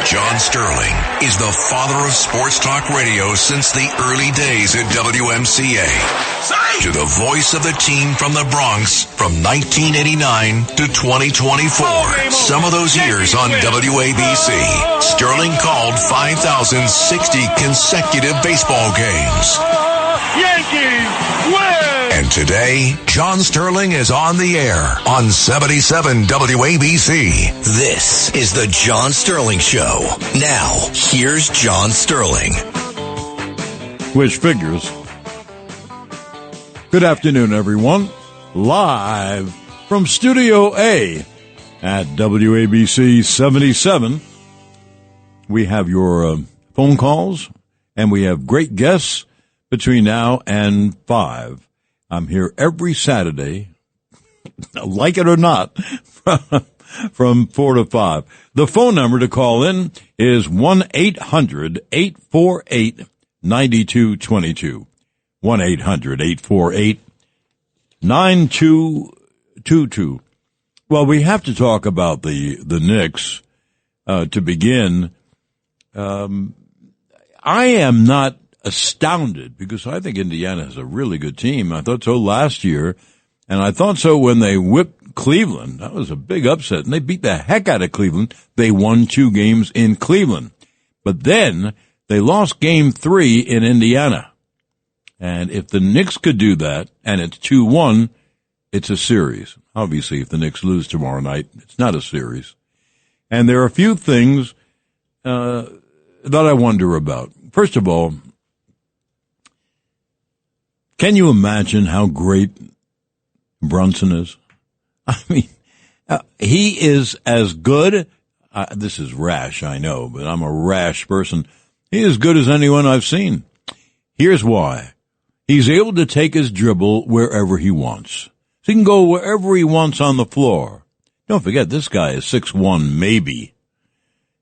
John Sterling is the father of sports talk radio since the early days at WMCA. To the voice of the team from the Bronx from 1989 to 2024. Some of those years on WABC, Sterling called 5,060 consecutive baseball games. Yankees win! And today, John Sterling is on the air on 77 WABC. This is the John Sterling Show. Now, here's John Sterling. Which figures. Good afternoon, everyone. Live from Studio A at WABC 77. We have your phone calls, and we have great guests between now and 5. I'm here every Saturday, like it or not, from 4 to 5. The phone number to call in is 1-800-848-9222. 1-800-848-9222. Well, we have to talk about the Knicks to begin. I am not astounded because I think Indiana has a really good team. I thought so last year, and I thought so when they whipped Cleveland. That was a big upset, and they beat the heck out of Cleveland. They won 2 games in Cleveland. But then they lost Game 3 in Indiana. And if the Knicks could do that, and it's 2-1, it's a series. Obviously, if the Knicks lose tomorrow night, it's not a series. And there are a few things that I wonder about. First of all, can you imagine how great Brunson is? I mean, he is as good. This is rash, I know, but I'm a rash person. He is as good as anyone I've seen. Here's why. He's able to take his dribble wherever he wants. So he can go wherever he wants on the floor. Don't forget, this guy is 6'1", maybe.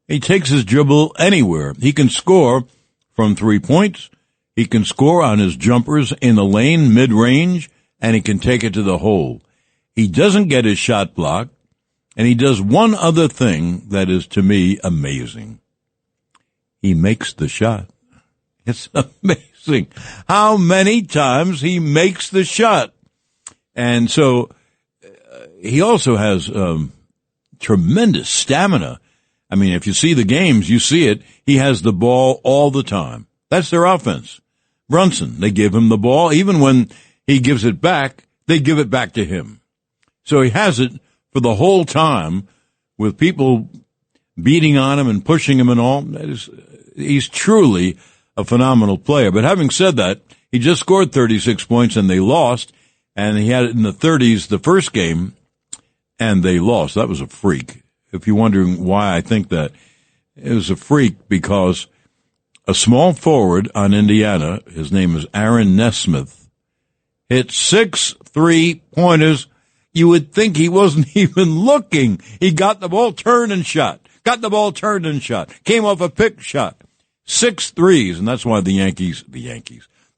He takes his dribble anywhere. He can score from 3 points. He can score on his jumpers in the lane, mid-range, and he can take it to the hole. He doesn't get his shot blocked, and he does one other thing that is, to me, amazing. He makes the shot. It's amazing how many times he makes the shot. And so he also has tremendous stamina. I mean, if you see the games, you see it. He has the ball all the time. That's their offense. Brunson, they give him the ball. Even when he gives it back, they give it back to him. So he has it for the whole time with people beating on him and pushing him and all. He's truly a phenomenal player. But having said that, he just scored 36 points and they lost. And he had it in the 30s the first game, and they lost. That was a freak. If you're wondering why I think that, it was a freak because a small forward on Indiana, his name is Aaron Nesmith, hit 6 3-pointers. You would think he wasn't even looking. He got the ball, turned and shot. Got the ball, turned and shot. Came off a pick shot. 6 threes, and that's why the Yankees.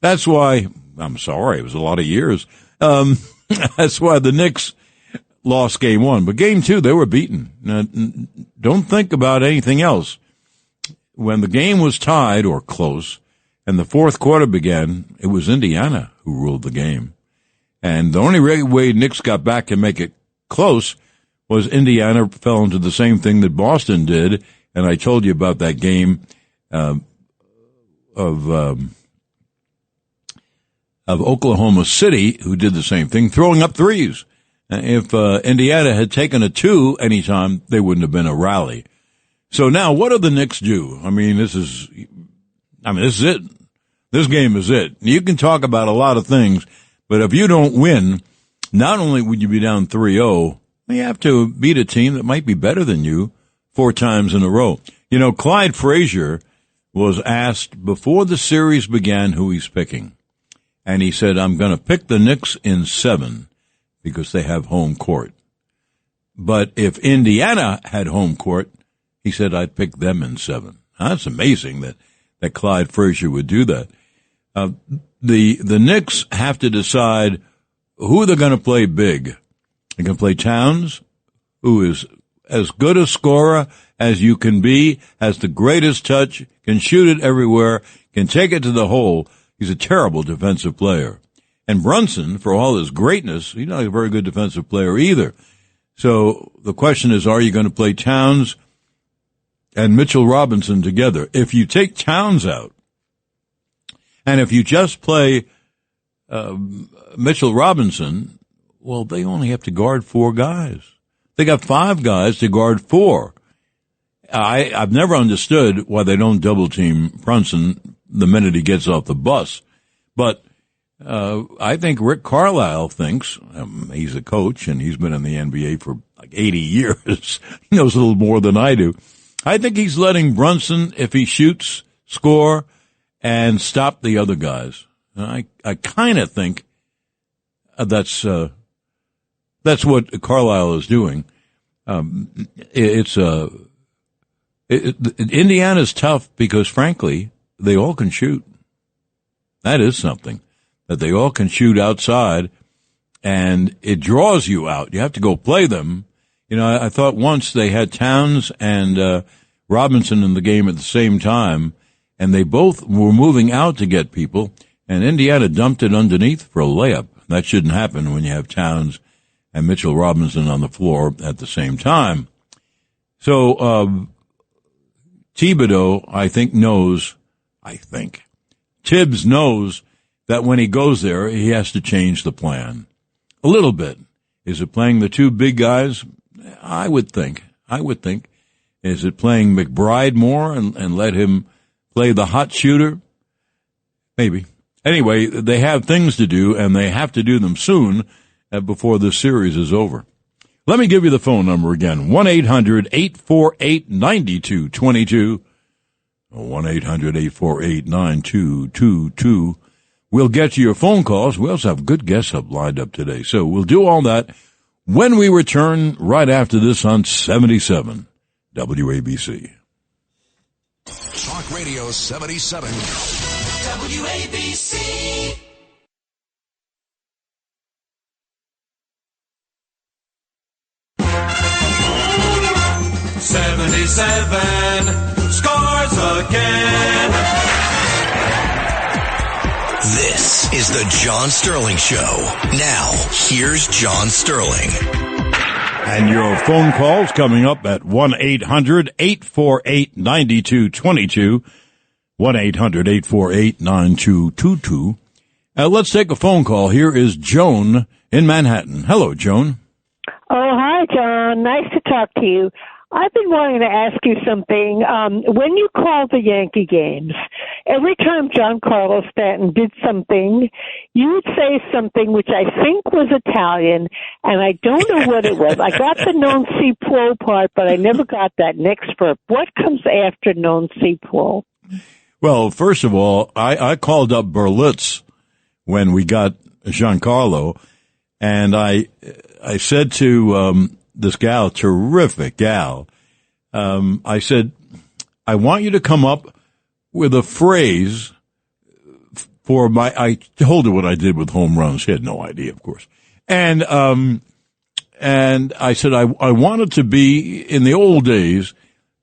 That's why, I'm sorry, it was a lot of years. That's why the Knicks lost Game 1. But Game 2, they were beaten. Now, don't think about anything else. When the game was tied or close and the fourth quarter began, it was Indiana who ruled the game. And the only way Knicks got back to make it close was Indiana fell into the same thing that Boston did. And I told you about that game of Oklahoma City, who did the same thing, throwing up threes. If Indiana had taken a 2 anytime, they wouldn't have been a rally. So now, what do the Knicks do? This is it. This game is it. You can talk about a lot of things, but if you don't win, not only would you be down 3-0, you have to beat a team that might be better than you 4 times in a row. You know, Clyde Frazier was asked before the series began who he's picking. And he said, I'm going to pick the Knicks in 7 because they have home court. But if Indiana had home court, he said, I'd pick them in 7. That's amazing that Clyde Frazier would do that. The Knicks have to decide who they're going to play big. They're going to play Towns, who is as good a scorer as you can be, has the greatest touch, can shoot it everywhere, can take it to the hole. He's a terrible defensive player. And Brunson, for all his greatness, he's not a very good defensive player either. So the question is, are you going to play Towns and Mitchell Robinson together? If you take Towns out, and if you just play Mitchell Robinson, well, they only have to guard 4 guys. They got 5 guys to guard 4. I've never understood why they don't double-team Brunson the minute he gets off the bus. But I think Rick Carlisle thinks, he's a coach and he's been in the NBA for like 80 years. He knows a little more than I do. I think he's letting Brunson, if he shoots, score, and stop the other guys. I kind of think that's what Carlisle is doing. Indiana's tough because, frankly, they all can shoot. That is something, that they all can shoot outside, and it draws you out. You have to go play them. You know, I thought once they had Towns and Robinson in the game at the same time, and they both were moving out to get people, and Indiana dumped it underneath for a layup. That shouldn't happen when you have Towns and Mitchell Robinson on the floor at the same time. So Thibodeau, Tibbs knows that when he goes there, he has to change the plan a little bit. Is it playing the 2 big guys? I would think. Is it playing McBride more and let him play the hot shooter? Maybe. Anyway, they have things to do, and they have to do them soon before this series is over. Let me give you the phone number again, 1-800-848-9222, 1-800-848-9222. We'll get to your phone calls. We also have good guests lined up today, so we'll do all that when we return right after this on 77 WABC. Talk Radio 77 WABC. '77 scores again. This is the John Sterling Show. Now, here's John Sterling. And your phone calls coming up at 1-800-848-9222, 1-800-848-9222. Let's take a phone call. Here is Joan in Manhattan. Hello, Joan. Oh, hi, John. Nice to talk to you. I've been wanting to ask you something. When you call the Yankee games, every time Giancarlo Stanton did something, you would say something which I think was Italian, and I don't know what it was. I got the non si può part, but I never got that next verb. What comes after non si può? Well, first of all, I called up Berlitz when we got Giancarlo, and I said to this gal, terrific gal, I said, I want you to come up with a phrase for I told her what I did with home runs. She had no idea, of course. And I said, I want it to be, in the old days,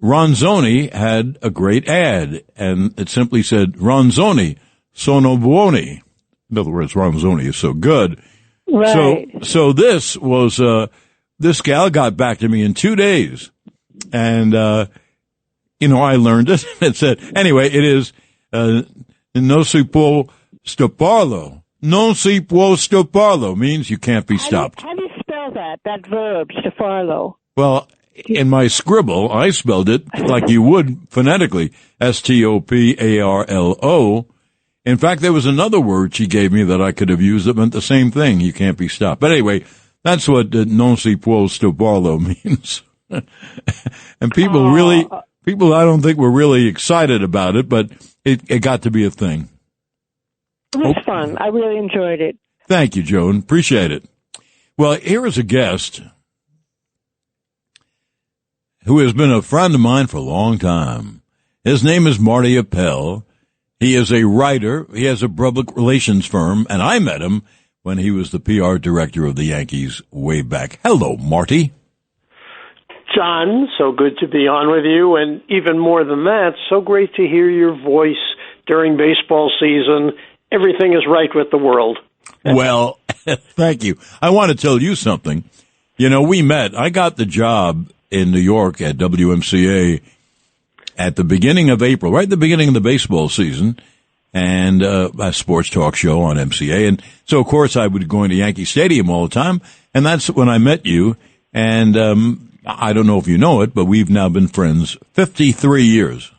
Ronzoni had a great ad, and it simply said, Ronzoni, sono buoni. In other words, Ronzoni is so good. Right. So this was, this gal got back to me in 2 days, and, I learned it. It said, anyway, it is, non si può stopparlo. Non si può stopparlo means you can't be stopped. How do you spell that verb, stopparlo? Well, in my scribble, I spelled it like you would phonetically, S-T-O-P-A-R-L-O. In fact, there was another word she gave me that I could have used that meant the same thing. You can't be stopped. But anyway, that's what non si può stopparlo means. And people I don't think were really excited about it, but it got to be a thing. It was fun. I really enjoyed it. Thank you, Joan. Appreciate it. Well, here is a guest who has been a friend of mine for a long time. His name is Marty Appel. He is a writer. He has a public relations firm, and I met him when he was the PR director of the Yankees way back. Hello, Marty. John, so good to be on with you, and even more than that, so great to hear your voice during baseball season. Everything is right with the world. Well, thank you. I want to tell you something. You know, we met. I got the job in New York at WMCA at the beginning of April, right at the beginning of the baseball season, and a sports talk show on MCA. And so, of course, I would go into Yankee Stadium all the time, and that's when I met you. And I don't know if you know it, but we've now been friends 53 years.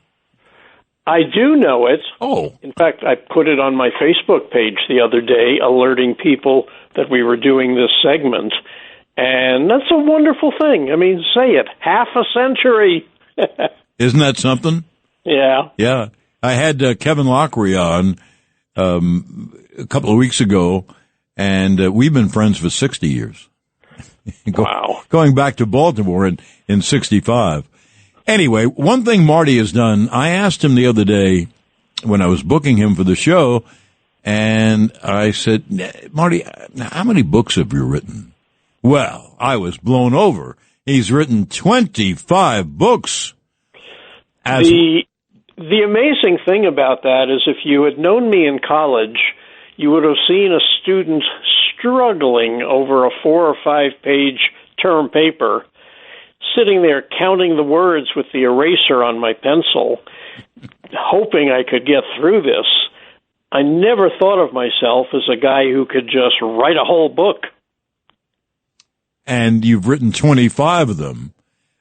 I do know it. Oh. In fact, I put it on my Facebook page the other day, alerting people that we were doing this segment. And that's a wonderful thing. I mean, say it, half a century. Isn't that something? Yeah. Yeah. I had Kevin Lockery on a couple of weeks ago, and we've been friends for 60 years. Wow. Going back to Baltimore in 65. Anyway, one thing Marty has done, I asked him the other day when I was booking him for the show, and I said, Marty, how many books have you written? Well, I was blown over. He's written 25 books. The amazing thing about that is if you had known me in college, you would have seen a student struggling over a 4 or 5 page term paper, sitting there counting the words with the eraser on my pencil, hoping I could get through this. I never thought of myself as a guy who could just write a whole book. And you've written 25 of them.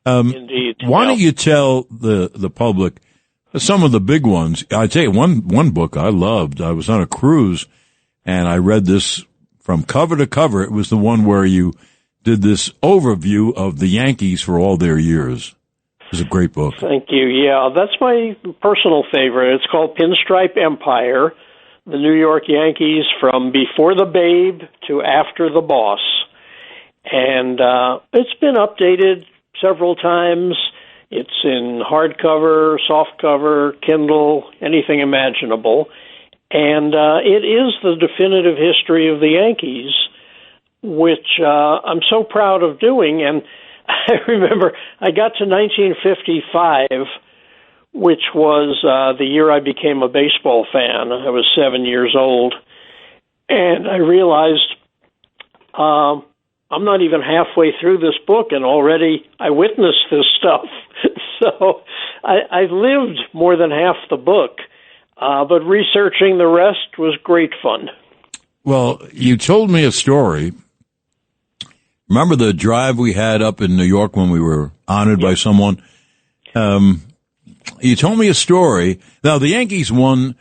Indeed. Why don't you tell the public some of the big ones? I tell you, one book I loved. I was on a cruise, and I read this from cover to cover. It was the one where you did this overview of the Yankees for all their years. It was a great book. Thank you. Yeah, that's my personal favorite. It's called Pinstripe Empire, the New York Yankees from before the Babe to after the Boss. And it's been updated several times. It's in hardcover, softcover, Kindle, anything imaginable. And it is the definitive history of the Yankees, which I'm so proud of doing. And I remember I got to 1955, which was the year I became a baseball fan. I was 7 years old. And I realized I'm not even halfway through this book, and already I witnessed this stuff. So I lived more than half the book, but researching the rest was great fun. Well, you told me a story. Remember the drive we had up in New York when we were honored by someone? You told me a story. Now, the Yankees won.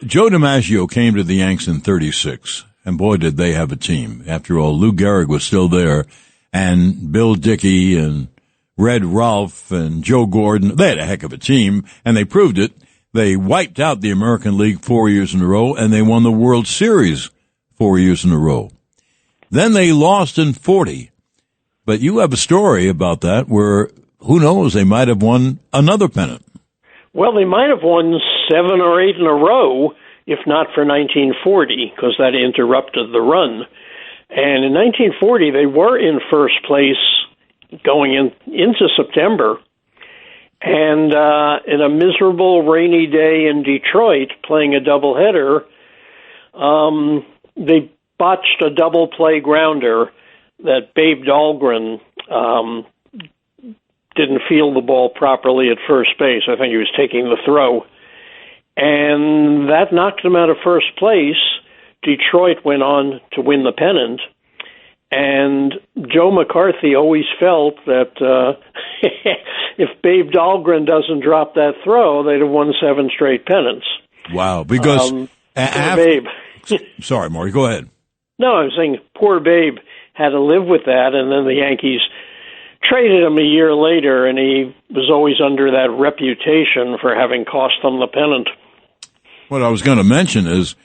Joe DiMaggio came to the Yanks in 36. And boy, did they have a team. After all, Lou Gehrig was still there, and Bill Dickey and Red Ralph and Joe Gordon. They had a heck of a team, and they proved it. They wiped out the American League 4 years in a row, and they won the World Series 4 years in a row. Then they lost in 40. But you have a story about that where, who knows, they might have won another pennant. Well, they might have won 7 or 8 in a row, if not for 1940, because that interrupted the run. And in 1940, they were in first place going into September. And in a miserable rainy day in Detroit, playing a doubleheader, they botched a double play grounder that Babe Dahlgren didn't feel the ball properly at first base. I think he was taking the throw. And that knocked them out of first place. Detroit went on to win the pennant. And Joe McCarthy always felt that if Babe Dahlgren doesn't drop that throw, they'd have won 7 straight pennants. Wow, because Babe. Sorry, Maury, go ahead. No, I was saying poor Babe had to live with that, and then the Yankees traded him a year later, and he was always under that reputation for having cost them the pennant. What I was going to mention is,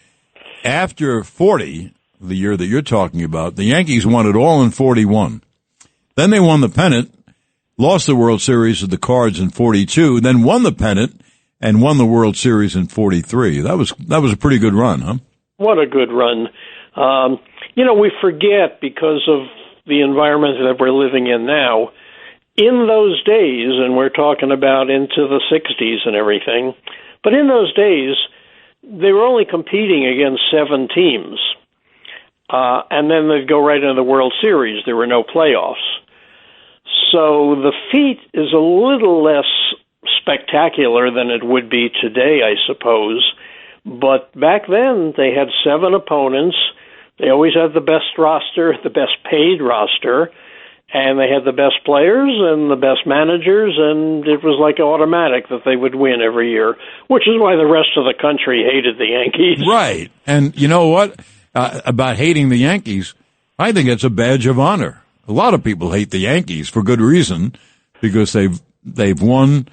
after 40, the year that you're talking about, the Yankees won it all in 41. Then they won the pennant, lost the World Series to the Cards in 42, then won the pennant and won the World Series in 43. That was a pretty good run, huh? What a good run. We forget because of the environment that we're living in now. in those days, and we're talking about into the 60s and everything, but in those days, they were only competing against 7 teams. And then they'd go right into the World Series. There were no playoffs. So the feat is a little less spectacular than it would be today, I suppose. But back then, they had 7 opponents. They always had the best roster, the best paid roster, and they had the best players and the best managers, and it was like automatic that they would win every year, which is why the rest of the country hated the Yankees. Right. And you know what? About hating the Yankees, I think it's a badge of honor. A lot of people hate the Yankees for good reason, because they've won.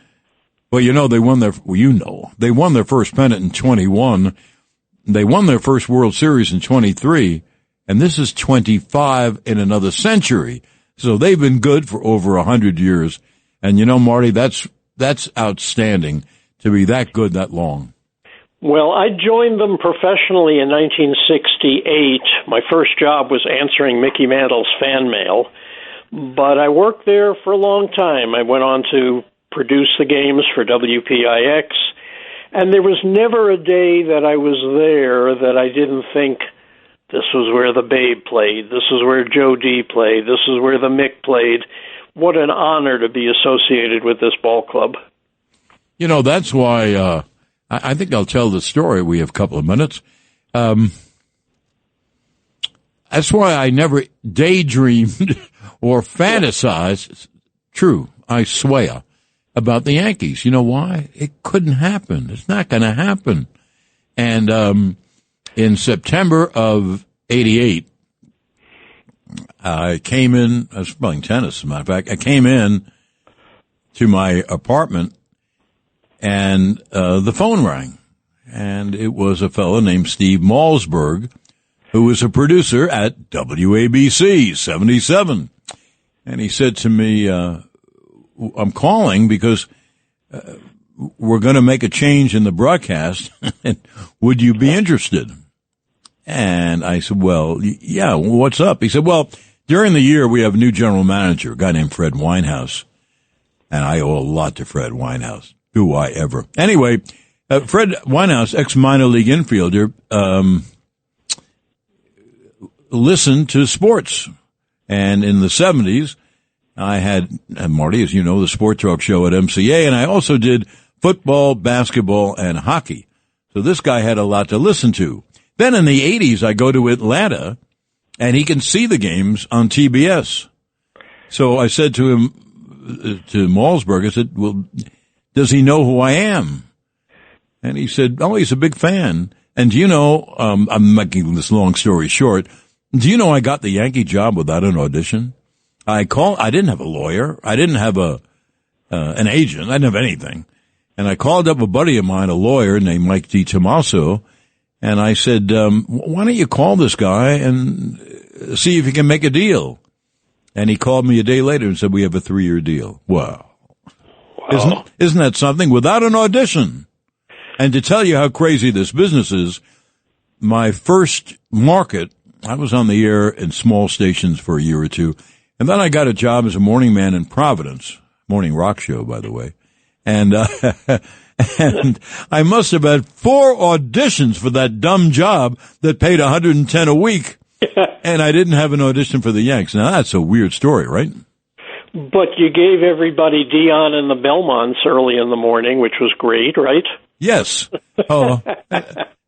Well, they won they won their first pennant in 21. They won their first World Series in 23, and this is 25 in another century. So they've been good for over 100 years. And Marty, that's outstanding to be that good that long. Well, I joined them professionally in 1968. My first job was answering Mickey Mantle's fan mail, but I worked there for a long time. I went on to produce the games for WPIX, and there was never a day that I was there that I didn't think, this was where the Babe played, this is where Joe D played, this is where the Mick played. What an honor to be associated with this ball club. That's why I think I'll tell the story. We have a couple of minutes. That's why I never daydreamed or fantasized, true, I swear, about the Yankees. You know why? It couldn't happen. It's not going to happen. And in September of 88, I came in, I was playing tennis, as a matter of fact. I came in to my apartment, and the phone rang. And it was a fellow named Steve Malsberg, who was a producer at WABC 77. And he said to me, I'm calling because we're going to make a change in the broadcast. Would you be interested? And I said, well, yeah, what's up? He said, well, during the year, we have a new general manager, a guy named Fred Winehouse. And I owe a lot to Fred Winehouse. Do I ever? Anyway, Fred Winehouse, ex-minor league infielder, listened to sports. And in the 70s, I had, Marty, as you know, the Sport Talk show at MCA, and I also did football, basketball, and hockey. So this guy had a lot to listen to. Then in the 80s, I go to Atlanta, and he can see the games on TBS. So I said to him, to Malsberg, I said, well, does he know who I am? And he said, oh, he's a big fan. And do you know, I'm making this long story short, do you know I got the Yankee job without an audition? I didn't have a lawyer. I didn't have an agent. I didn't have anything. And I called up a buddy of mine, a lawyer named Mike DiTomaso, and I said, why don't you call this guy and see if you can make a deal? And he called me a day later and said, we have a 3-year deal. Wow. Isn't that something? Without an audition. And to tell you how crazy this business is, my first market, I was on the air in small stations for a year or two. And then I got a job as a morning man in Providence, morning rock show, by the way. And, and I must have had 4 auditions for that dumb job that paid $110 a week. And I didn't have an audition for the Yanks. Now that's a weird story, right? But you gave everybody Dion and the Belmonts early in the morning, which was great, right? Yes. Oh,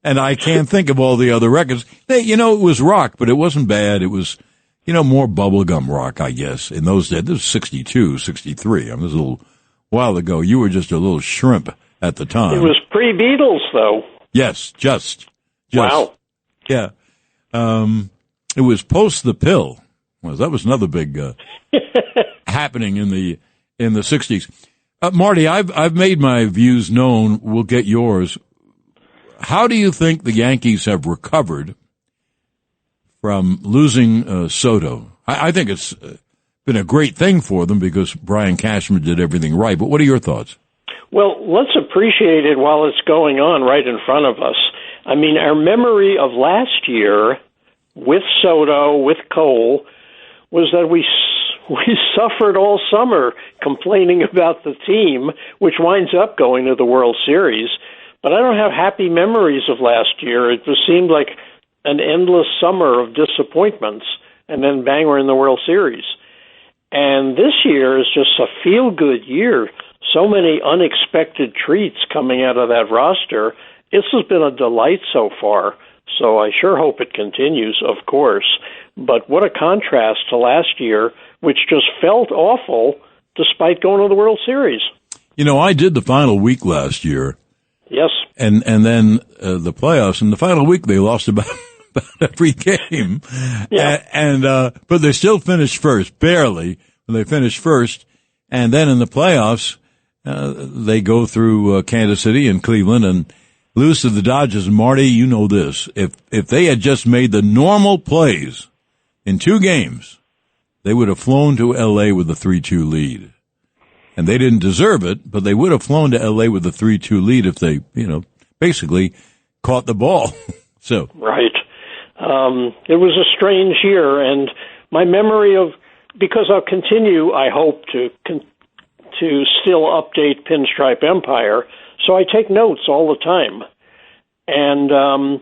and I can't think of all the other records. It was rock, but it wasn't bad. It was, more bubblegum rock, I guess. In those days, this was 62, 63. I mean, this was a little while ago. You were just a little shrimp at the time. It was pre-Beatles, though. Yes, just. Wow. Yeah. It was post the pill. Well, that was another big happening in the 60s. Marty, I've made my views known. We'll get yours. How do you think the Yankees have recovered from losing Soto? I think it's been a great thing for them because Brian Cashman did everything right. But what are your thoughts? Well, let's appreciate it while it's going on right in front of us. I mean, our memory of last year with Soto, with Cole, was that we we suffered all summer complaining about the team, which winds up going to the World Series. But I don't have happy memories of last year. It just seemed like an endless summer of disappointments, and then bang, we're in the World Series. And this year is just a feel-good year. So many unexpected treats coming out of that roster. This has been a delight so far. So I sure hope it continues, of course. But what a contrast to last year, which just felt awful despite going to the World Series. You know, I did the final week last year. Yes. And then the playoffs. In the final week, they lost about every game. Yeah. But they still finished first, barely. They finished first. And then in the playoffs, they go through Kansas City and Cleveland and lose to the Dodgers. And Marty, you know this. If they had just made the normal plays in 2 games, they would have flown to L.A. with a 3-2 lead. And they didn't deserve it, but they would have flown to L.A. with a 3-2 lead if they, basically caught the ball. So right. It was a strange year, and my memory of, because I'll continue, I hope, to still update Pinstripe Empire, so I take notes all the time. And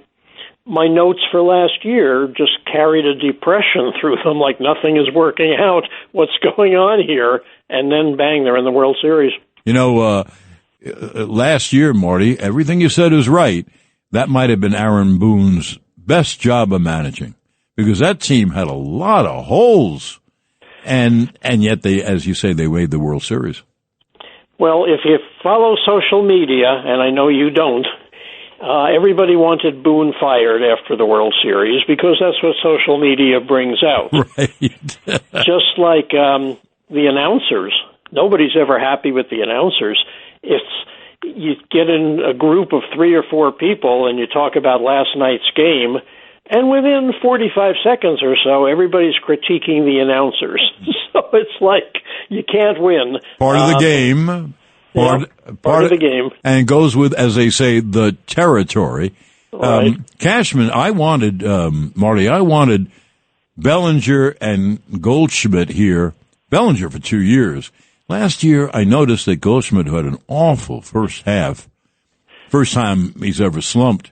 my notes for last year just carried a depression through them, like nothing is working out. What's going on here? And then, bang, they're in the World Series. Last year, Marty, everything you said is right. That might have been Aaron Boone's best job of managing, because that team had a lot of holes, and yet they, as you say, they made the World Series. Well, if you follow social media, and I know you don't, everybody wanted Boone fired after the World Series because that's what social media brings out. Right. Just like the announcers. Nobody's ever happy with the announcers. You get in a group of 3 or 4 people and you talk about last night's game, and within 45 seconds or so, everybody's critiquing the announcers. So it's like you can't win. Part of the game. Part of the game. And goes with, as they say, the territory. Right. Cashman, I wanted, Marty, Bellinger and Goldschmidt here. Bellinger for 2 years. Last year, I noticed that Goldschmidt had an awful first half. First time he's ever slumped.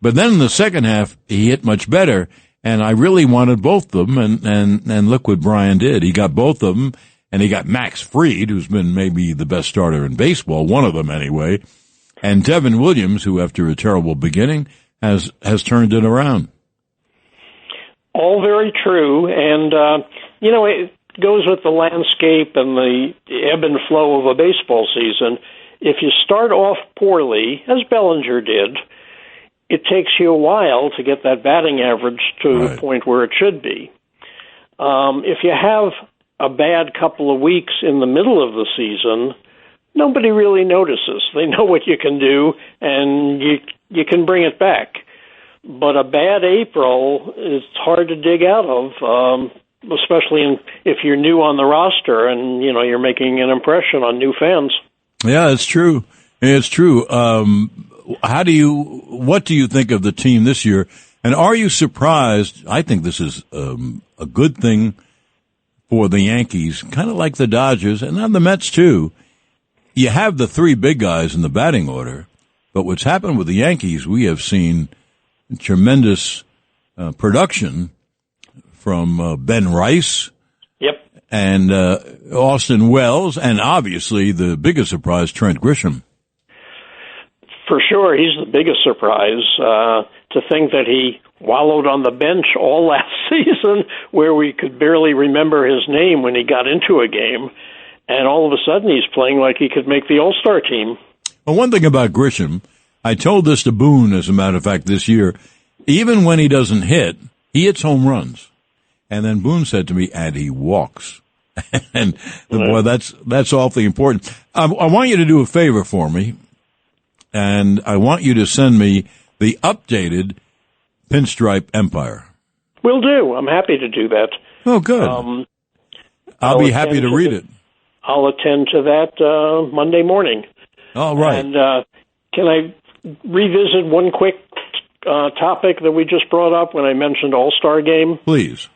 But then in the second half, he hit much better, and I really wanted both of them, and look what Brian did. He got both of them, and he got Max Fried, who's been maybe the best starter in baseball, one of them anyway, and Devin Williams, who after a terrible beginning has turned it around. All very true, and it goes with the landscape and the ebb and flow of a baseball season. If you start off poorly, as Bellinger did, it takes you a while to get that batting average to the point where it should be. If you have a bad couple of weeks in the middle of the season, nobody really notices. They know what you can do, and you can bring it back. But a bad April is hard to dig out of, especially if you're new on the roster and, you're making an impression on new fans. Yeah, it's true. It's true. What do you think of the team this year? And are you surprised? I think this is a good thing for the Yankees, kind of like the Dodgers and then the Mets too. You have the 3 big guys in the batting order, but what's happened with the Yankees, we have seen tremendous production from Ben Rice. Yep. And Austin Wells, and obviously the biggest surprise, Trent Grisham. For sure, he's the biggest surprise. To think that he wallowed on the bench all last season, where we could barely remember his name when he got into a game, and all of a sudden he's playing like he could make the All-Star team. Well, one thing about Grisham, I told this to Boone, as a matter of fact, this year, even when he doesn't hit, he hits home runs. And then Boone said to me, and he walks. And boy, that's awfully important. I want you to do a favor for me, and I want you to send me the updated Pinstripe Empire. Will do. I'm happy to do that. Oh, good. I'll be happy to read it. I'll attend to that Monday morning. All right. And can I revisit one quick topic that we just brought up when I mentioned All-Star Game? Please.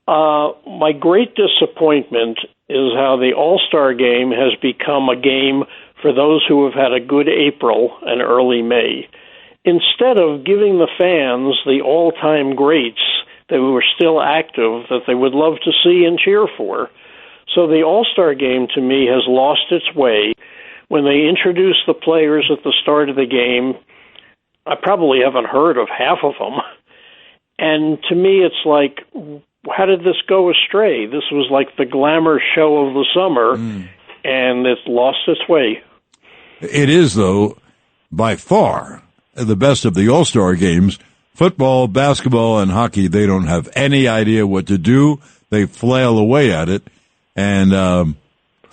My great disappointment is how the All-Star game has become a game for those who have had a good April and early May. Instead of giving the fans the all-time greats that were still active that they would love to see and cheer for. So the All-Star game, to me, has lost its way. When they introduce the players at the start of the game, I probably haven't heard of half of them. And to me, it's like, how did this go astray? This was like the glamour show of the summer, and it's lost its way. It is, though, by far the best of the All-Star games. Football, basketball, and hockey, they don't have any idea what to do. They flail away at it. And I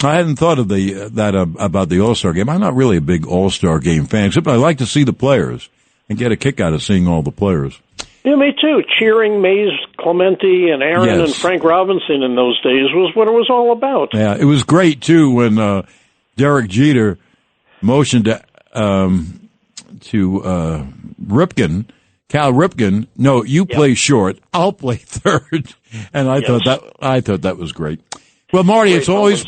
hadn't thought of about the All-Star game. I'm not really a big All-Star game fan, except I like to see the players and get a kick out of seeing all the players. Yeah, me too. Cheering Mays Clemente and Aaron and Frank Robinson in those days was what it was all about. Yeah, it was great, too, when Derek Jeter motioned to Ripken, Cal Ripken, no, you play short, I'll play third. And I thought that was great. Well, Marty, it's always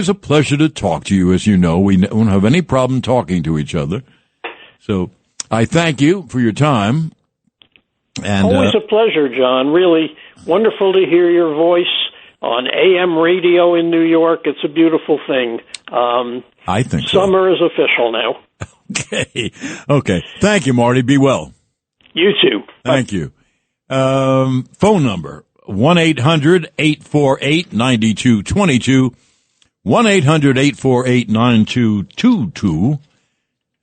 a pleasure to talk to you. As you know, we don't have any problem talking to each other. So I thank you for your time. And always a pleasure, John. Really wonderful to hear your voice on AM radio in New York. It's a beautiful thing. I think summer is official now. Okay. Thank you, Marty. Be well. You too. Thank you. Phone number, 1-800-848-9222, 1-800-848-9222.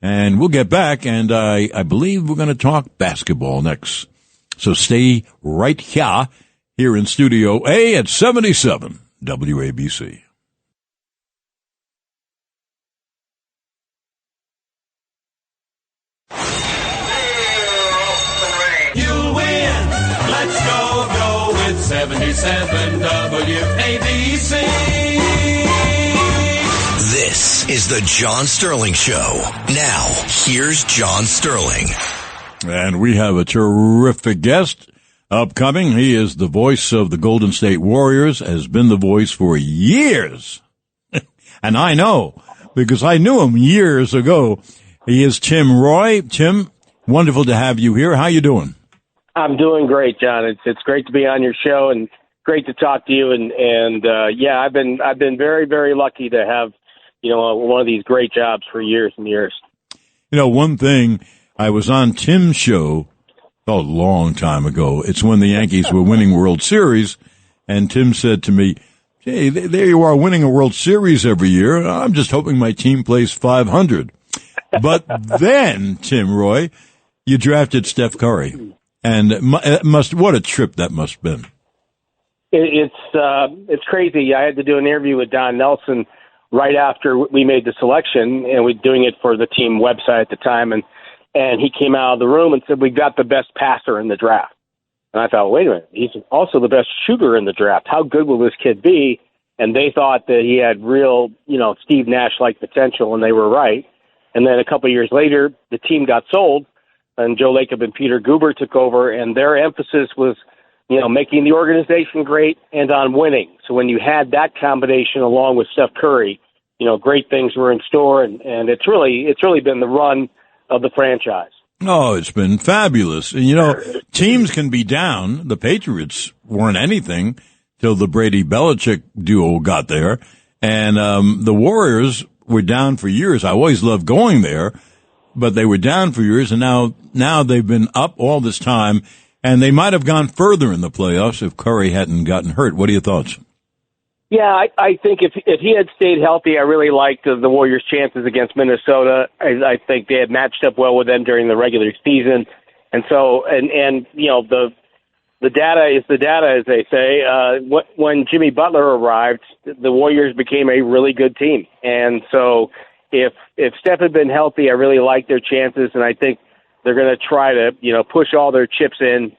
And we'll get back, and I believe we're going to talk basketball next. So stay right here in Studio A at 77 WABC. You'll win. Let's go with 77 WABC. This is the John Sterling Show. Now, here's John Sterling. And we have a terrific guest upcoming. He is the voice of the Golden State Warriors, has been the voice for years. And I know, because I knew him years ago. He is Tim Roy. Tim, wonderful to have you here. How you doing? I'm doing great, John. It's great to be on your show and great to talk to you. And I've been very, very lucky to have, one of these great jobs for years and years. One thing, I was on Tim's show a long time ago. It's when the Yankees were winning World Series, and Tim said to me, "Hey, there you are winning a World Series every year. I'm just hoping my team plays 500. But then, Tim Roy, you drafted Steph Curry, and what a trip that must have been. It's crazy. I had to do an interview with Don Nelson right after we made the selection, and we're doing it for the team website at the time, and he came out of the room and said, "We got the best passer in the draft." And I thought, wait a minute, he's also the best shooter in the draft. How good will this kid be? And they thought that he had real, Steve Nash-like potential, and they were right. And then a couple of years later, the team got sold, and Joe Lacob and Peter Guber took over, and their emphasis was, making the organization great and on winning. So when you had that combination along with Steph Curry, great things were in store, and it's really been the run of the franchise. Oh, it's been fabulous. And, teams can be down. The Patriots weren't anything till the Brady-Belichick duo got there. And the Warriors were down for years. I always loved going there, but they were down for years, and now they've been up all this time, and they might have gone further in the playoffs if Curry hadn't gotten hurt. What are your thoughts? Yeah, I think if he had stayed healthy, I really liked the Warriors' chances against Minnesota. I think they had matched up well with them during the regular season, and so the data is the data, as they say. When Jimmy Butler arrived, the Warriors became a really good team, and so if Steph had been healthy, I really liked their chances, and I think they're going to try to push all their chips in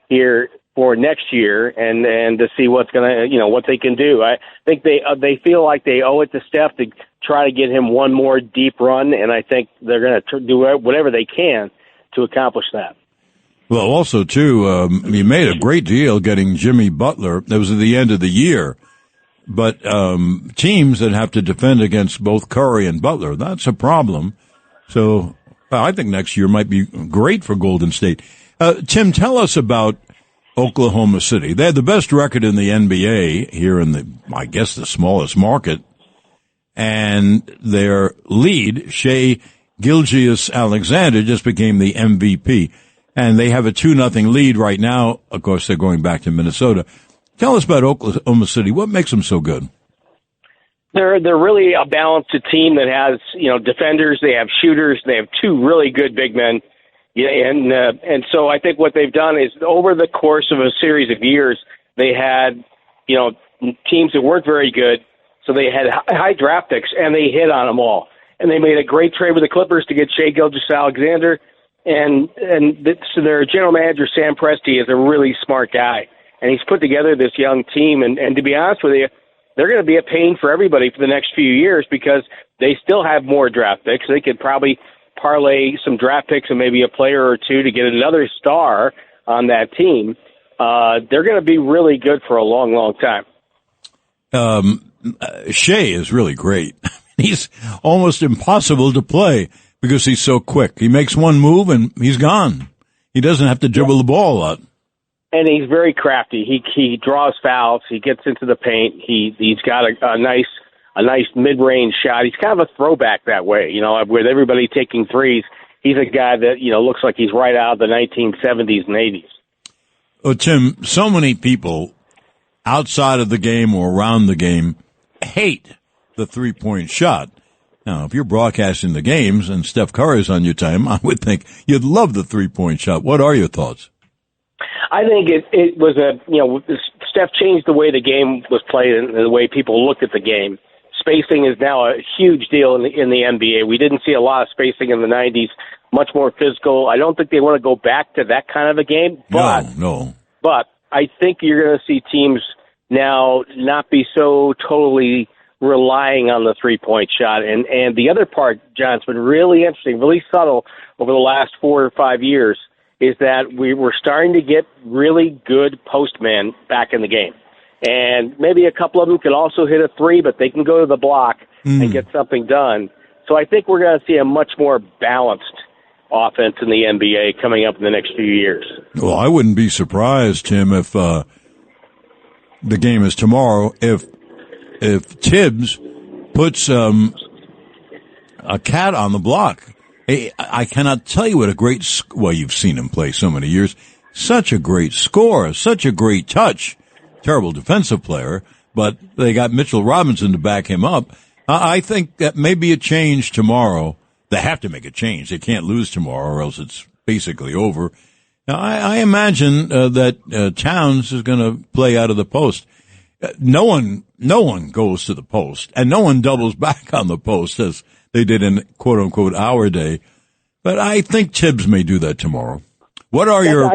here for next year and to see what's going to, what they can do. I think they feel like they owe it to Steph to try to get him one more deep run, and I think they're going to do whatever they can to accomplish that. Well, also, too, you made a great deal getting Jimmy Butler. That was at the end of the year. But teams that have to defend against both Curry and Butler, that's a problem. So I think next year might be great for Golden State. Tim, tell us about Oklahoma City. They had the best record in the NBA here in the, I guess, the smallest market. And their lead, Shai Gilgeous-Alexander, just became the MVP. And they have a 2-0 lead right now. Of course, they're going back to Minnesota. Tell us about Oklahoma City. What makes them so good? They're really a balanced team that has, defenders. They have shooters. They have two really good big men. Yeah, and so I think what they've done is over the course of a series of years, they had, teams that weren't very good. So they had high draft picks, and they hit on them all. And they made a great trade with the Clippers to get Shai Gilgeous-Alexander. So their general manager, Sam Presti, is a really smart guy. And he's put together this young team. And to be honest with you, they're going to be a pain for everybody for the next few years because they still have more draft picks. They could probably parlay some draft picks and maybe a player or two to get another star on that team. They're going to be really good for a long, long time. Shai is really great. He's almost impossible to play because he's so quick. He makes one move and he's gone. He doesn't have to dribble the ball a lot. And he's very crafty. He draws fouls. He gets into the paint. He's got a nice mid-range shot. He's kind of a throwback that way, with everybody taking threes. He's a guy that, looks like he's right out of the 1970s and 80s. Oh, Tim, so many people outside of the game or around the game hate the three-point shot. Now, if you're broadcasting the games and Steph Curry's on your time, I would think you'd love the three-point shot. What are your thoughts? I think it was Steph changed the way the game was played and the way people looked at the game. Spacing is now a huge deal in the NBA. We didn't see a lot of spacing in the 90s, much more physical. I don't think they want to go back to that kind of a game. But, No. But I think you're going to see teams now not be so totally relying on the three-point shot. And the other part, John, it's been really interesting, really subtle over the last 4 or 5 years, is that we were starting to get really good postmen back in the game. And maybe a couple of them can also hit a three, but they can go to the block and get something done. So I think we're going to see a much more balanced offense in the NBA coming up in the next few years. Well, I wouldn't be surprised, Tim, if the game is tomorrow, if Tibbs puts a cat on the block. Hey, I cannot tell you what a great, you've seen him play so many years. Such a great scorer, such a great touch. Terrible defensive player, but they got Mitchell Robinson to back him up. I think that may be a change tomorrow. They have to make a change. They can't lose tomorrow or else it's basically over. Now, I imagine that Towns is going to play out of the post. No one goes to the post, and no one doubles back on the post as they did in quote unquote our day. But I think Tibbs may do that tomorrow. What are your?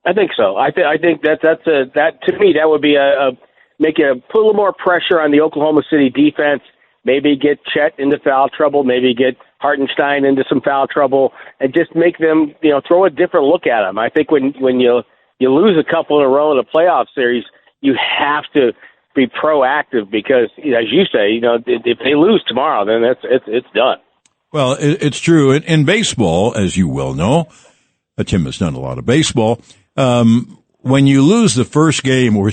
I think so. I think that to me that would be put a little more pressure on the Oklahoma City defense. Maybe get Chet into foul trouble. Maybe get Hartenstein into some foul trouble, and just make them throw a different look at them. I think when you lose a couple in a row in a playoff series, you have to be proactive because, as you say, if they lose tomorrow, then it's done. Well, it's true. In baseball, as you well know, Tim has done a lot of baseball. When you lose the first game or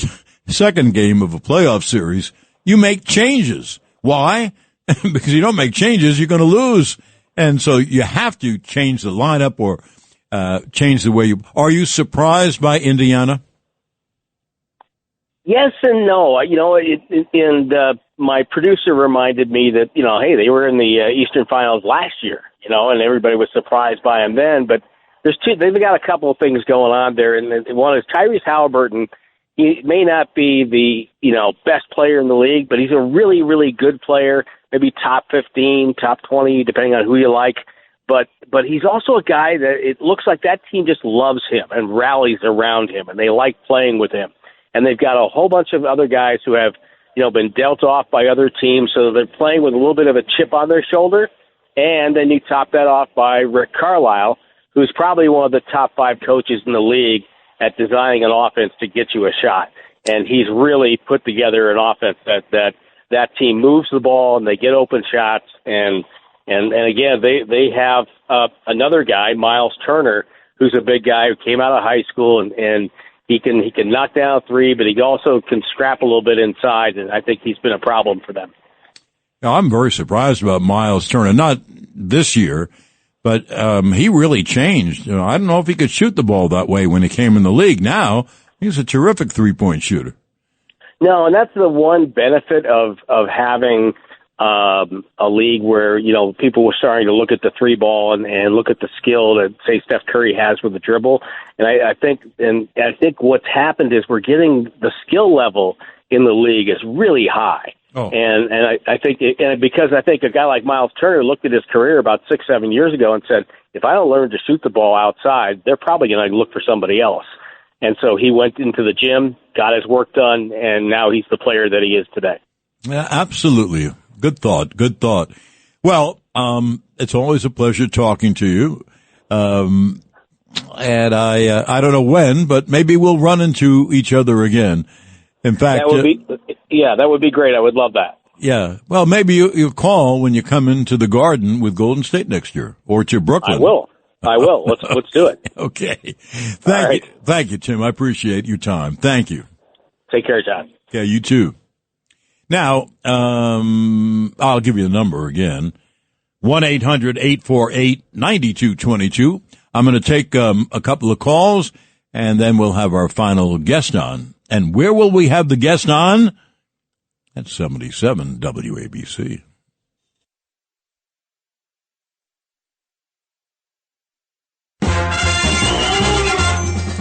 second game of a playoff series, you make changes. Why? Because you don't make changes, you're going to lose. And so you have to change the lineup or change the way you. Are you surprised by Indiana? Yes and no. My producer reminded me that, hey, they were in the Eastern Finals last year, and everybody was surprised by them then. But they've got a couple of things going on there. And one is Tyrese Halliburton. He may not be the, best player in the league, but he's a really, really good player, maybe top 15, top 20, depending on who you like. But he's also a guy that it looks like that team just loves him and rallies around him, and they like playing with him. And they've got a whole bunch of other guys who have, been dealt off by other teams, so they're playing with a little bit of a chip on their shoulder. And then you top that off by Rick Carlisle, who's probably one of the top 5 coaches in the league at designing an offense to get you a shot. And he's really put together an offense that team moves the ball and they get open shots. And again, they have another guy, Miles Turner, who's a big guy who came out of high school and he can knock down a three, but he also can scrap a little bit inside. And I think he's been a problem for them. Now, I'm very surprised about Miles Turner. Not this year, but he really changed. I don't know if he could shoot the ball that way when he came in the league. Now he's a terrific three-point shooter. No, and that's the one benefit of having a league where, people were starting to look at the three ball and look at the skill that, say, Steph Curry has with the dribble. And I think what's happened is we're getting the skill level in the league is really high. Oh. And I think because I think a guy like Miles Turner looked at his career about 6-7 years ago and said, if I don't learn to shoot the ball outside, they're probably going to look for somebody else. And so he went into the gym, got his work done, and now he's the player that he is today. Yeah, absolutely. Good thought. Good thought. Well, it's always a pleasure talking to you. And I don't know when, but maybe we'll run into each other again. In fact, that would be great. I would love that. Yeah. Well, maybe you'll call when you come into the Garden with Golden State next year or to Brooklyn. I will. Let's do it. Okay. Thank you, Tim. I appreciate your time. Thank you. Take care, John. Yeah, you too. Now, I'll give you the number again. 1-800-848-9222. I'm going to take a couple of calls and then we'll have our final guest on. And where will we have the guest on? At 77 WABC.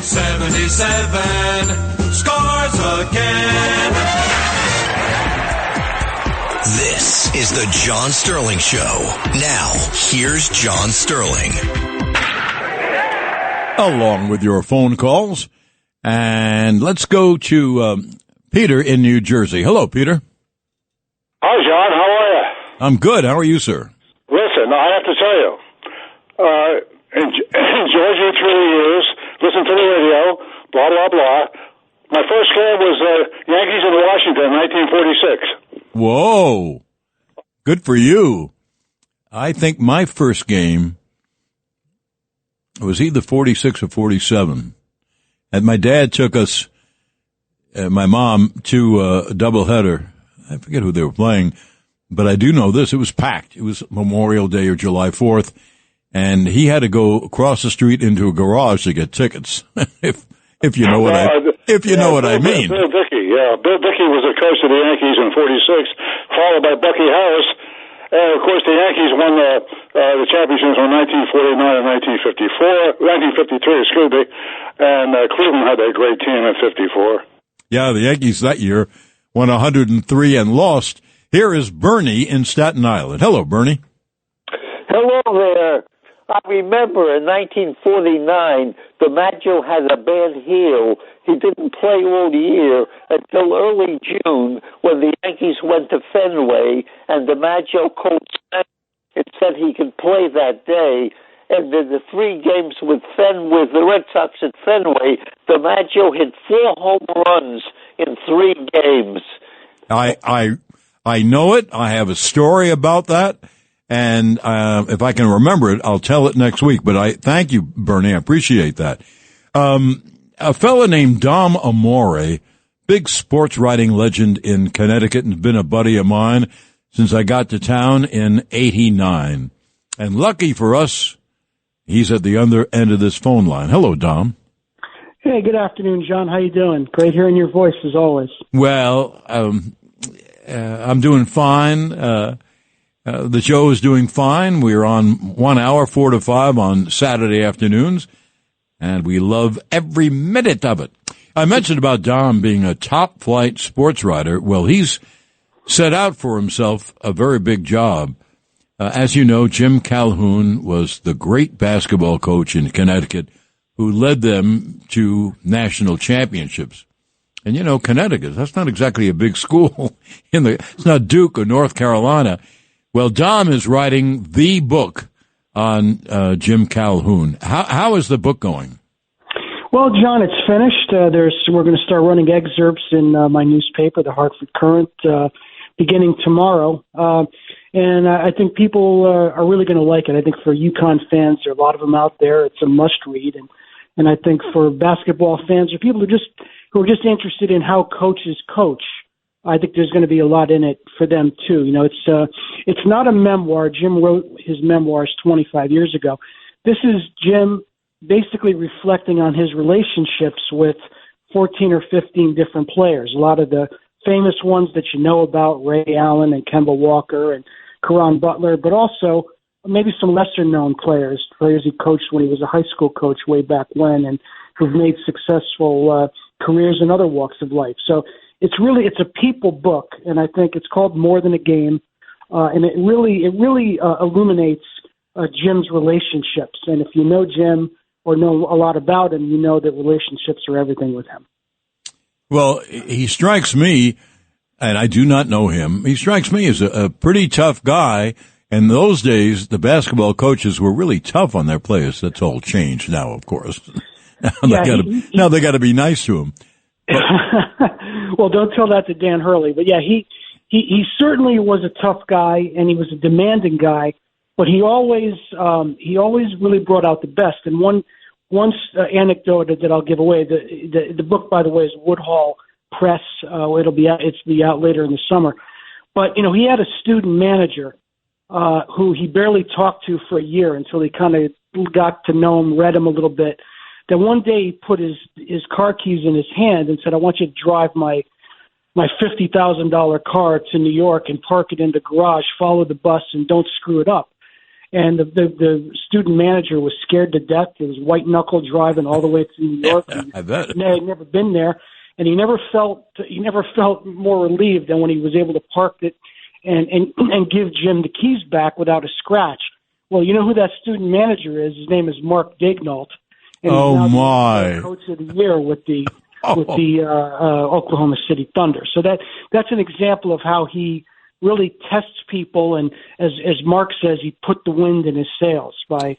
'77 scores again. This is the John Sterling Show. Now, here's John Sterling. Along with your phone calls. And let's go to Peter in New Jersey. Hello, Peter. Hi, John. How are you? I'm good. How are you, sir? Listen, I have to tell you, enjoyed you through the years, listened to the radio, blah, blah, blah. My first game was Yankees in Washington, 1946. Whoa. Good for you. I think my first game was either 46 or 47. And my dad took us, my mom, to a doubleheader. I forget who they were playing, but I do know this. It was packed. It was Memorial Day or July 4th, and he had to go across the street into a garage to get tickets. if you know what I mean. Bill Dickey, Bill Dickey was the coach of the Yankees in 46, followed by Bucky Harris. And, of course, the Yankees won the championships in 1949 and 1953, excuse me. And Cleveland had a great team in 54. Yeah, the Yankees that year won 103 and lost. Here is Bernie in Staten Island. Hello, Bernie. Hello there. I remember in 1949, DiMaggio had a bad heel. He didn't play all year until early June when the Yankees went to Fenway and DiMaggio coached and said he could play that day. And in the 3 games with the Red Sox at Fenway, DiMaggio hit 4 home runs in 3 games. I know it. I have a story about that. And if I can remember it, I'll tell it next week. But I thank you, Bernie. I appreciate that. A fella named Dom Amore, big sports writing legend in Connecticut, and been a buddy of mine since I got to town in '89. And lucky for us, he's at the other end of this phone line. Hello, Dom. Hey, good afternoon, John. How you doing? Great hearing your voice as always. Well, I'm doing fine. The show is doing fine. We're on 1 hour, 4 to 5 on Saturday afternoons, and we love every minute of it. I mentioned about Dom being a top-flight sports writer. Well, he's set out for himself a very big job. As you know, Jim Calhoun was the great basketball coach in Connecticut who led them to national championships. And, you know, Connecticut, that's not exactly a big school. It's not Duke or North Carolina. Well, Dom is writing the book on Jim Calhoun. How is the book going? Well, John, it's finished. We're going to start running excerpts in my newspaper, the Hartford Courant, beginning tomorrow. And I think people are really going to like it. I think for UConn fans, there are a lot of them out there. It's a must-read. And I think for basketball fans or people who are just interested in how coaches coach, I think there's going to be a lot in it for them too. You know, it's not a memoir. Jim wrote his memoirs 25 years ago. This is Jim basically reflecting on his relationships with 14 or 15 different players. A lot of the famous ones that you know about, Ray Allen and Kemba Walker and Caron Butler, but also maybe some lesser-known players he coached when he was a high school coach way back when, and who've made successful careers in other walks of life. So it's a people book, and I think it's called More Than a Game, and it really illuminates Jim's relationships. And if you know Jim or know a lot about him, you know that relationships are everything with him. Well, he strikes me, and I do not know him, he strikes me as a pretty tough guy. In those days, the basketball coaches were really tough on their players. That's all changed now, of course. Now they got to be nice to him. Well, don't tell that to Dan Hurley. But yeah, he certainly was a tough guy, and he was a demanding guy. But he always really brought out the best. And one anecdote that I'll give away. The book, by the way, is Woodhall Press. It'll be out later in the summer. But he had a student manager who he barely talked to for a year until he kind of got to know him, read him a little bit. Then one day he put his car keys in his hand and said, "I want you to drive my $50,000 car to New York and park it in the garage, follow the bus, and don't screw it up." And the student manager was scared to death. It was white knuckle driving all the way to New York. I bet. He had never been there, and he never felt more relieved than when he was able to park it and give Jim the keys back without a scratch. Well, you know who that student manager is? His name is Mark Daignault. And he's now the coach of the year with the Oklahoma City Thunder. So that's an example of how he really tests people, and as Mark says, he put the wind in his sails by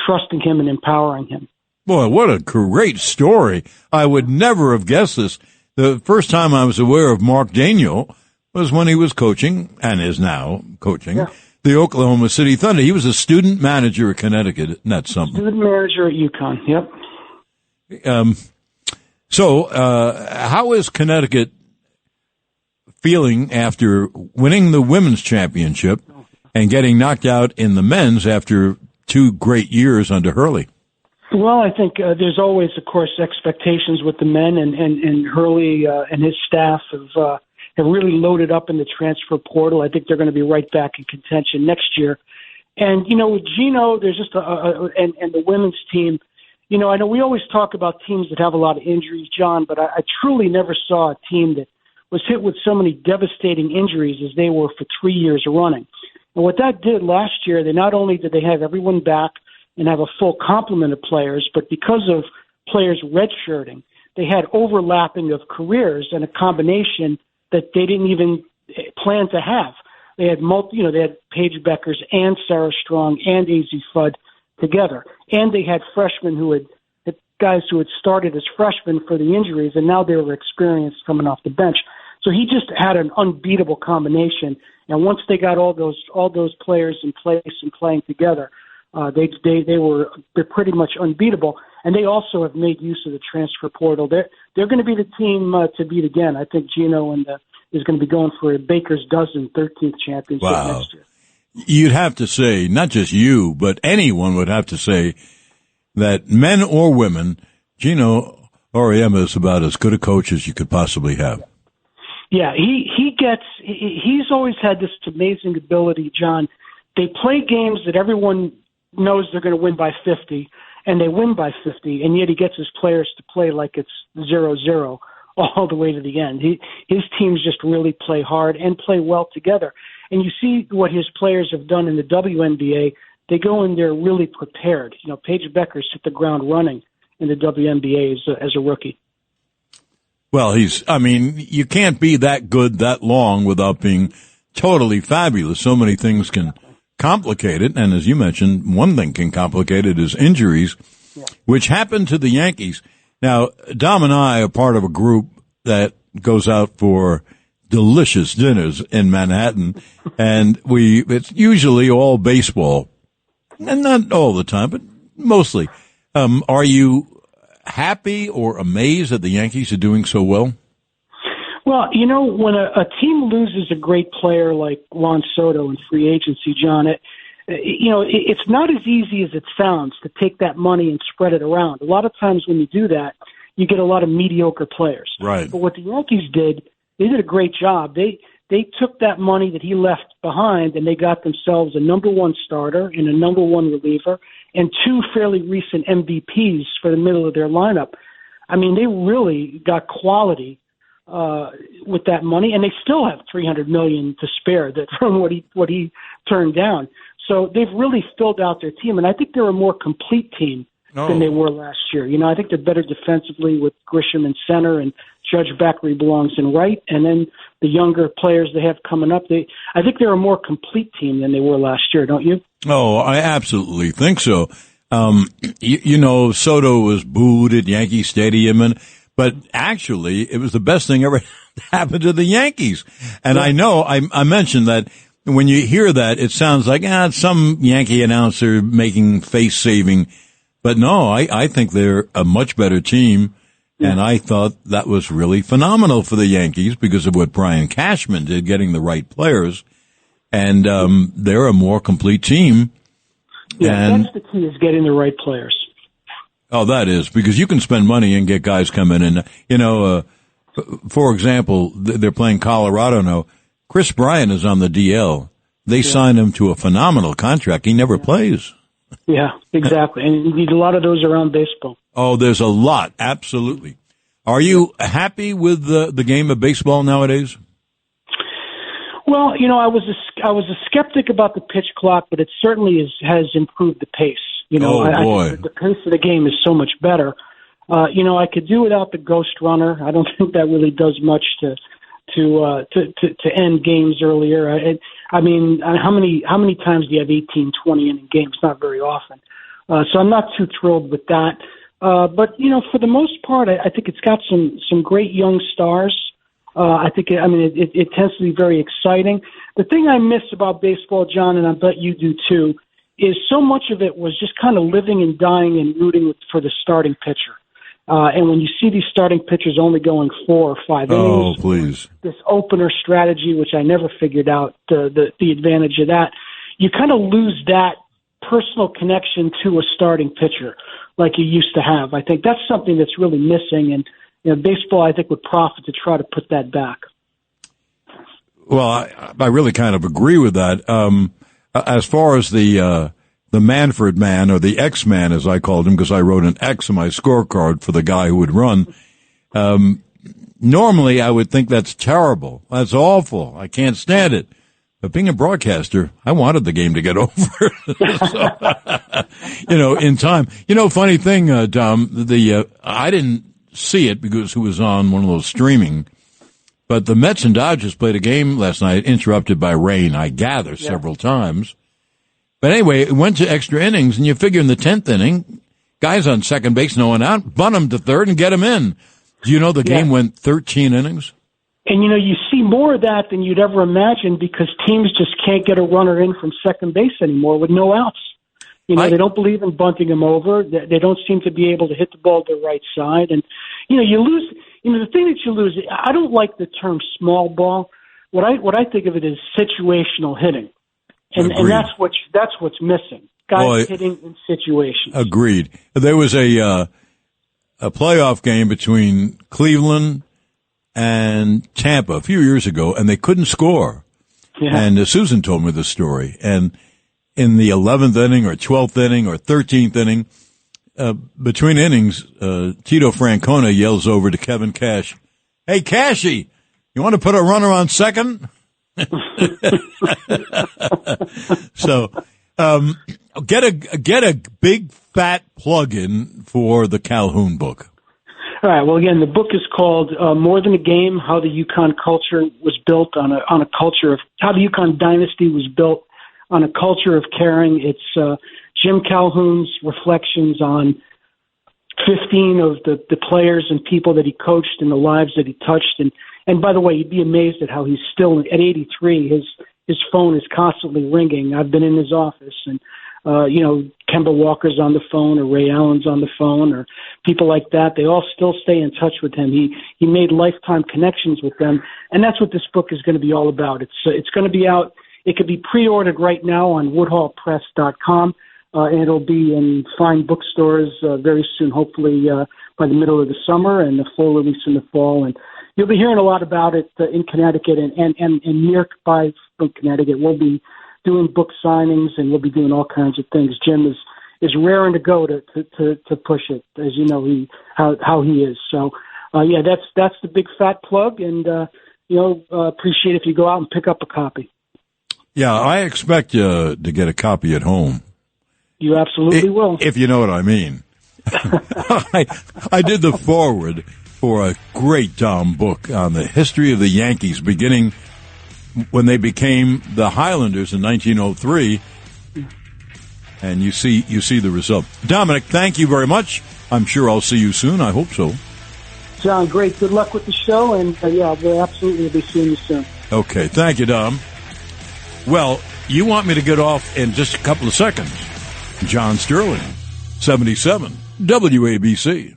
trusting him and empowering him. Boy, what a great story. I would never have guessed this. The first time I was aware of Mark Daignault was when he was coaching, and is now coaching, the Oklahoma City Thunder. He was a student manager at Connecticut. Isn't that something? Student manager at UConn, yep. So how is Connecticut feeling after winning the women's championship and getting knocked out in the men's after 2 great years under Hurley? Well, I think there's always, of course, expectations with the men, and Hurley and his staff have really loaded up in the transfer portal. I think they're going to be right back in contention next year. And, with Gino, there's just and the women's team, I know we always talk about teams that have a lot of injuries, John, but I truly never saw a team that was hit with so many devastating injuries as they were for 3 years running. And what that did last year, they not only did they have everyone back and have a full complement of players, but because of players redshirting, they had overlapping of careers and a combination that they didn't even plan to have. They had they had Paige Beckers and Sarah Strong and AZ Fudd together, and they had freshmen guys who had started as freshmen for the injuries, and now they were experienced coming off the bench. So he just had an unbeatable combination. And once they got all those players in place and playing together, they're pretty much unbeatable. And they also have made use of the transfer portal. They're going to be the team to beat again. I think Gino is going to be going for a Baker's dozen 13th championship next year. You'd have to say, not just you, but anyone would have to say that men or women, Gino Auriemma is about as good a coach as you could possibly have. Yeah, he's always had this amazing ability, John. They play games that everyone knows they're going to win by 50, and they win by 50, and yet he gets his players to play like it's 0-0 all the way to the end. His teams just really play hard and play well together. And you see what his players have done in the WNBA. They go in there really prepared. Paige Beckers hit the ground running in the WNBA as a rookie. Well, you can't be that good that long without being totally fabulous. So many things can complicated, and as you mentioned, one thing can complicate it is injuries, which happened to the Yankees. Now, Dom and I are part of a group that goes out for delicious dinners in Manhattan, and it's usually all baseball, and not all the time, but mostly. Are you happy or amazed that the Yankees are doing so well? Well, when a team loses a great player like Juan Soto in free agency, John, it's not as easy as it sounds to take that money and spread it around. A lot of times when you do that, you get a lot of mediocre players. Right. But what the Yankees did, they did a great job. They took that money that he left behind and they got themselves a number one starter and a number one reliever and two fairly recent MVPs for the middle of their lineup. I mean, they really got quality with that money, and they still have $300 million to spare that from what he turned down. So they've really filled out their team, and I think they're a more complete team than they were last year. I think they're better defensively with Grisham in center and Judge Beckery belongs in right, and then the younger players they have coming up. I think they're a more complete team than they were last year, don't you? Oh, I absolutely think so. Soto was booed at Yankee Stadium, but actually it was the best thing ever happened to the Yankees. And I know I mentioned that when you hear that, it sounds like some Yankee announcer making face-saving. But no, I think they're a much better team. Yeah. And I thought that was really phenomenal for the Yankees because of what Brian Cashman did, getting the right players. And they're a more complete team. Yeah, that's the key, is getting the right players. Oh, that is, because you can spend money and get guys coming in. For example, they're playing Colorado now. Chris Bryant is on the DL. They signed him to a phenomenal contract. He never plays. Yeah, exactly. And you need a lot of those around baseball. Oh, there's a lot. Absolutely. Are you happy with the game of baseball nowadays? Well, I was a skeptic about the pitch clock, but it certainly has improved the pace. Boy. I think the pace of the game is so much better. I could do without the ghost runner. I don't think that really does much to end games earlier. How many times do you have 18, 20 inning games? Not very often. So I'm not too thrilled with that. But for the most part, I think it's got some great young stars. I think it tends to be very exciting. The thing I miss about baseball, John, and I bet you do too, is so much of it was just kind of living and dying and rooting for the starting pitcher. And when you see these starting pitchers only going 4 or 5 innings, please. This opener strategy, which I never figured out the advantage of that, you kind of lose that personal connection to a starting pitcher like you used to have. I think that's something that's really missing, and baseball, I think, would profit to try to put that back. Well, I really kind of agree with that. As far as the Manfred man, or the X-Man, as I called him, because I wrote an X on my scorecard for the guy who would run. Normally, I would think that's terrible. That's awful. I can't stand it. But being a broadcaster, I wanted the game to get over. So, in time. Funny thing, Dom, I didn't see it because it was on one of those streaming. But the Mets and Dodgers played a game last night, interrupted by rain, I gather, several times. But anyway, it went to extra innings, and you figure in the 10th inning, guys on second base, no one out, bunt him to third and get him in. Do you know the game went 13 innings? And, you see more of that than you'd ever imagine because teams just can't get a runner in from second base anymore with no outs. They don't believe in bunting him over. They don't seem to be able to hit the ball to the right side. And, you lose, the thing that you lose, I don't like the term small ball. What I think of it is situational hitting. And that's what's missing. Guys hitting in situations. Agreed. There was a playoff game between Cleveland and Tampa a few years ago, and they couldn't score. Yeah. And Susan told me the story. And in the 11th inning or 12th inning or 13th inning, between innings, Tito Francona yells over to Kevin Cash, "Hey, Cashy, you want to put a runner on second?" So, get a big fat plug-in for the Calhoun book. All right. Well, again, the book is called "More Than a Game: How the UConn Culture Was Built on a Culture of How the UConn Dynasty Was Built on a culture of caring. It's Jim Calhoun's reflections on 15 of the players and people that he coached and the lives that he touched. And by the way, you'd be amazed at how he's still, at 83, his phone is constantly ringing. I've been in his office, and Kemba Walker's on the phone, or Ray Allen's on the phone, or people like that. They all still stay in touch with him. He made lifetime connections with them, and that's what this book is going to be all about. It's going to be out. It could be pre-ordered right now on woodhallpress.com, and it'll be in fine bookstores very soon, hopefully by the middle of the summer, and the full release in the fall. And you'll be hearing a lot about it in Connecticut and nearby from Connecticut. We'll be doing book signings, and we'll be doing all kinds of things. Jim is raring to go to push it, as you know how he is. So that's the big fat plug, and appreciate if you go out and pick up a copy. Yeah, I expect you to get a copy at home. You absolutely will, if you know what I mean. I did the foreword for a great Tom book on the history of the Yankees, beginning when they became the Highlanders in 1903, and you see the result. Dominic, thank you very much. I'm sure I'll see you soon. I hope so. John, great. Good luck with the show, and we'll absolutely be seeing you soon. Okay, thank you, Dom. Well, you want me to get off in just a couple of seconds. John Sterling, 77, WABC.